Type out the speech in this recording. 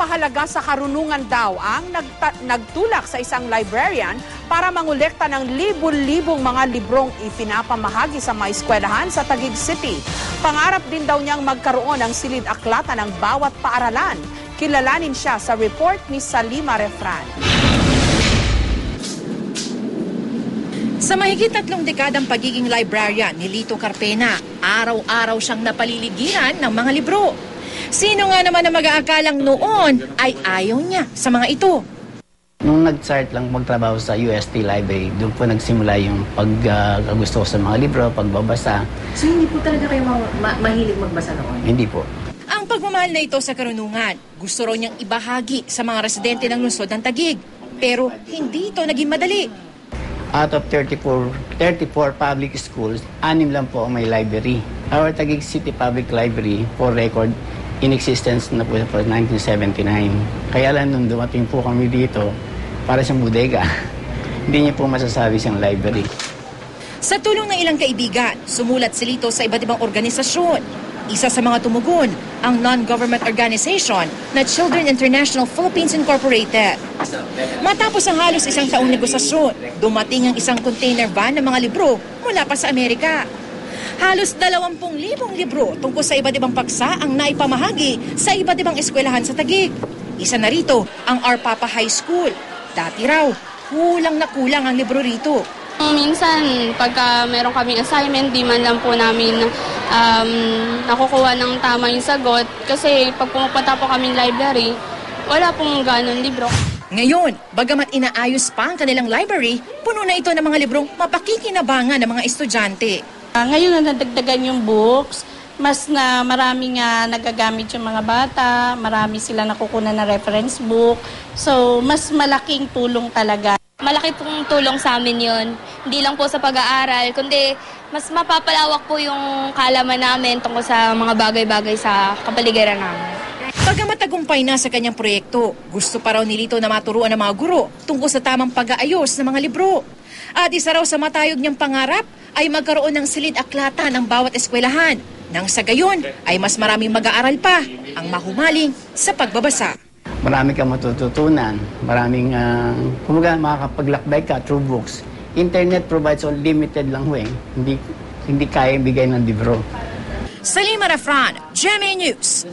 Nagpapahalaga sa karunungan daw ang nagtulak sa isang librarian para mangolekta ng libo-libong mga librong ipinapamahagi sa mga eskwelahan sa Taguig City. Pangarap din daw niyang magkaroon ng silid-aklatan ng bawat paaralan. Kilalanin siya sa report ni Salima Refran. Sa mahigit 3 dekadang pagiging librarian ni Lito Carpena, araw-araw siyang napaliligiran ng mga libro. Sino nga naman na mag-aakalang noon ay ayaw niya sa mga ito? Nung nag-start lang magtrabaho sa UST Library, doon po nagsimula yung paggusto ko sa mga libro, pagbabasa. So hindi po talaga kayo mahilig magbasa noon? Hindi po. Ang pagmamahal na ito sa karunungan, gusto raw niyang ibahagi sa mga residente ng lungsod ng Taguig. Pero hindi ito naging madali. Out of 34 public schools, 6 lang po ang may library. Our Taguig City Public Library, for record, in existence na po for 1979. Kaya lang nung dumating po kami dito, para siyang bodega. Hindi niya po masasabi siyang library. Sa tulong ng ilang kaibigan, sumulat si Lito sa iba't ibang organisasyon. Isa sa mga tumugon, ang non-government organization na Children International Philippines Incorporated. Matapos ang halos 1 taong negosasyon, dumating ang isang container van ng mga libro mula pa sa Amerika. Halos 20,000 libro tungkol sa iba't ibang paksa ang naipamahagi sa iba't ibang eskwelahan sa Taguig. Isa na rito ang Our Papa High School. Dati raw, kulang na kulang ang libro rito. Minsan, pagka meron kaming assignment, di man lang po namin nakukuha ng tama yung sagot. Kasi pag pumupunta po kaming library, wala pong ganun libro. Ngayon, bagamat inaayos pa ang kanilang library, puno na ito ng mga librong mapakikinabangan ng mga estudyante. Ngayon na nadagdagan yung books, mas na maraming nagagamit yung mga bata, marami sila nakukunan na reference book. So, mas malaking tulong talaga. Malaki pong tulong sa amin yun. Hindi lang po sa pag-aaral, kundi mas mapapalawak po yung kaalaman namin tungkol sa mga bagay-bagay sa kapaligiran namin. Bagamat tagumpay na sa kanyang proyekto, gusto pa raw ni Lito na maturuan ng mga guro tungkol sa tamang pag-aayos ng mga libro. At isa raw sa matayog niyang pangarap ay magkaroon ng silid-aklatan ng bawat eskwelahan. Nang sa gayon ay mas maraming mag-aaral pa ang mahumaling sa pagbabasa. Marami kang matututunan, maraming makakapaglakbay ka through books. Internet provides unlimited lang hindi kaya bigay ng libro. Salima Refran, GMA News.